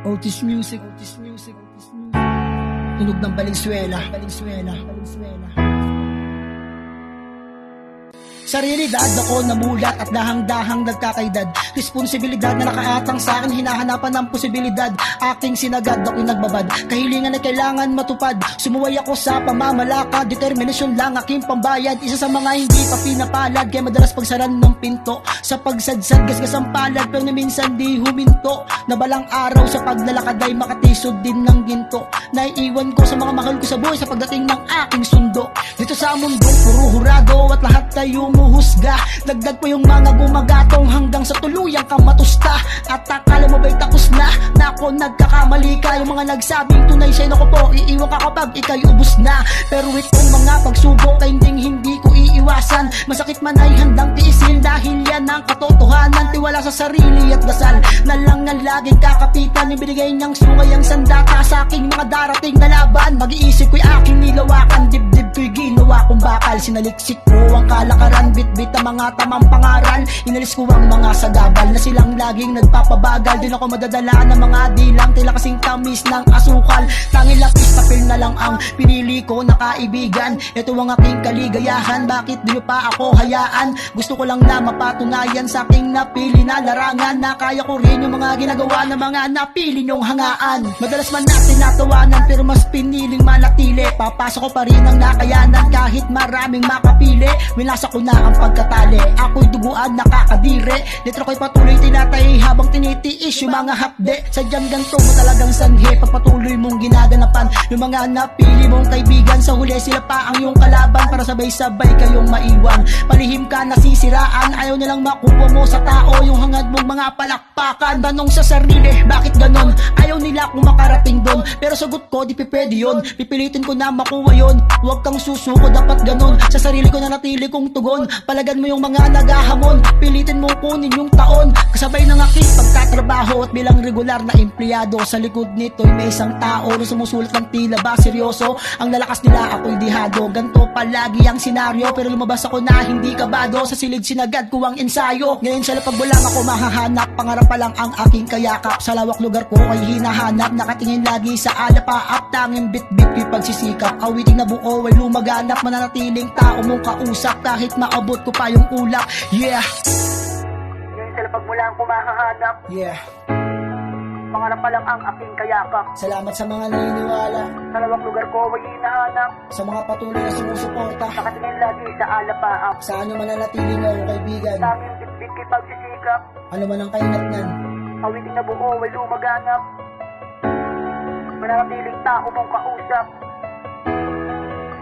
Otis Music. Tunog ng Valenzuela. Sa realidad ako namulat at dahang-dahang nagkakaedad. Responsibilidad na nakaatang sa akin, hinahanapan ng posibilidad. Aking sinagad, ako'y nagbabad. Kahilingan ay kailangan matupad. Sumuway ako sa pamamalakad. Determinasyon lang aking pambayad. Isa sa mga hindi pa pinapalad, kaya madalas pagsaran ng pinto. Sa pagsadsad, gasgas ang palad, pero na minsan di huminto. Nabalang araw sa paglalakad ay makatisod din ng ginto. Naiiwan ko sa mga mahal ko sa buhay sa pagdating ng aking sundo. Dito sa mundong puro hurado at lahat tayo husga. Dagdag pa yung mga gumagatong hanggang sa tuluyang kang matusta. At akala mo ba'y tapos na ako nagkakamali ka. Yung mga nagsabing tunay sa'yo, naku po, iiwan ka kapag ika'y ubus na. Pero itong mga pagsubok ay hindi ko iiwasan. Masakit man ay handang tiisin dahil yan ang katotohanan. Tiwala sa sarili at dasal na lang ang laging kakapitan. Yung binigay niyang sungay ang sandata sa aking mga darating na laban. Mag-iisip ko'y aking nilawakan, dibdib ko'y ginawa kong bakal. Sinaliksik ko ang kalakaran, bit-bit ang mga tamang pangaral. Inalis ko ang mga sagabal na silang laging nagpapabagal. Din ako madadala ng mga dilang, tila kasing tamis ng asukal. Tanging lapis papel na lang ang pinili ko na kaibigan. Ito ang aking kaligayahan, bakit di nyo pa ako hayaan? Gusto ko lang na mapatunayan sa aking napili na larangan na kaya ko rin yung mga ginagawa ng mga napili nyong hangaan. Madalas man natin natawanan pero mas piniling manatili. Papasok ko pa rin ang nakayanan kahit maraming makapili. Winasa ko na ang pagkatali, ako'y duguan nakakadire. Dito ko'y patuloy tinatay habang tinitiis yung mga hapde. Sadyang ganito mo talagang sanhi pagpatuloy mong ginaganapan yung mga napili mong kaibigan. Sa huli sila pa ang iyong kalaban para sabay-sabay kayong maiwan. Palihim ka nasisiraan, ayaw nilang makuha mo sa tao yung hangad mong mga palakpakan. Tanong sa sarili, bakit ganon? Ayaw nila kung makarating doon, pero sagot ko di pwede yun. Pipilitin ko na makuha yun, huwag kang susuko, dapat ganon. Sa sarili ko na natili kong tugon. Palagan mo yung mga nagahamon, pilitin mo kunin yung taon. Kasabay ng aking pagtatrabaho at bilang regular na empleyado. Sa likod nito'y may isang tao na sumusulat ng tila ba seryoso. Ang lalakas nila ako'y dihado, ganto palagi ang senaryo. Pero lumabas ako na hindi kabado, sa silid sinagad ko ang ensayo. Ngayon sa lapag lang ako mahahanap, pangarap pa lang ang aking kayakap. Sa lawak lugar ko ay hinahanap, nakatingin lagi sa alapaap. Tanging bit-bit ko'y pagsisikap, awiting na buo ay lumaganap. Mananatiling tao mong kausap kahit maabot ko pa yung ulap. Yeah, ngayon sa lapag mo lang ako mahahanap, yeah. pangarap pa lang ang aking kayakap. Salamat sa mga naniniwala, Sa lawak lugar ko ay hinahanap, sa mga patuloy na sumusuporta. nakatingin lagi sa alapaap. Saan nyo mananatili nyo kaibigan, Tanging bit-bit kay pagsisikap, ano man ang kainat nyan. awiting na buo ay lumaganap. Mananatiling tao mong kausap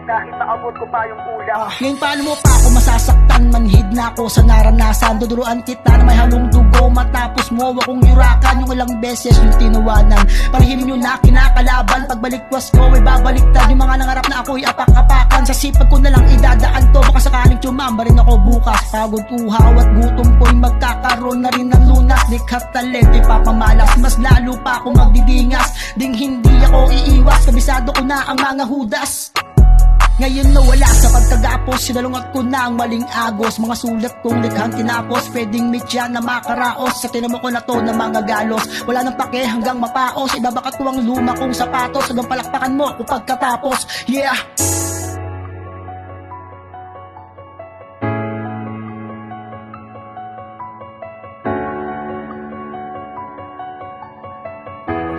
kahit maabot ko pa yung ulap. Ngayon paano mo pa ako masasaktan? Manhid na ako sa naranasan. Duduruan kita na may halong dugo, matapos mo akong yurakan. Yung ilang beses yung tinuwanan, palihim nyo na kinakalaban. Pagbalikwas ko ay babaliktad yung mga nangarap na ako'y apak-apakan. Sa sipag ko na lang idadaan to, baka sakaling tumamba rin ako bukas. Pagod, uhaw at gutom ko'y magkakaroon na rin ng lunas. Dikhat talent ipapamalas, mas lalo pa ako magdidingas. Ding hindi ako iiwas, kabisado ko na ang mga hudas. Ngayon nawala sa pagkagapos, sinalungat ko na ang maling agos. Mga sulat kong likhang tinapos, pwedeng mitya na makaraos. Sa tinamo ko na to ng mga galos, wala nang pake hanggang mapaos. Ibabakat ko ang luma kong sapatos, hanggang palakpakan mo ako pagkatapos. Yeah!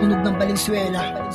Tunog ng Valenzuela.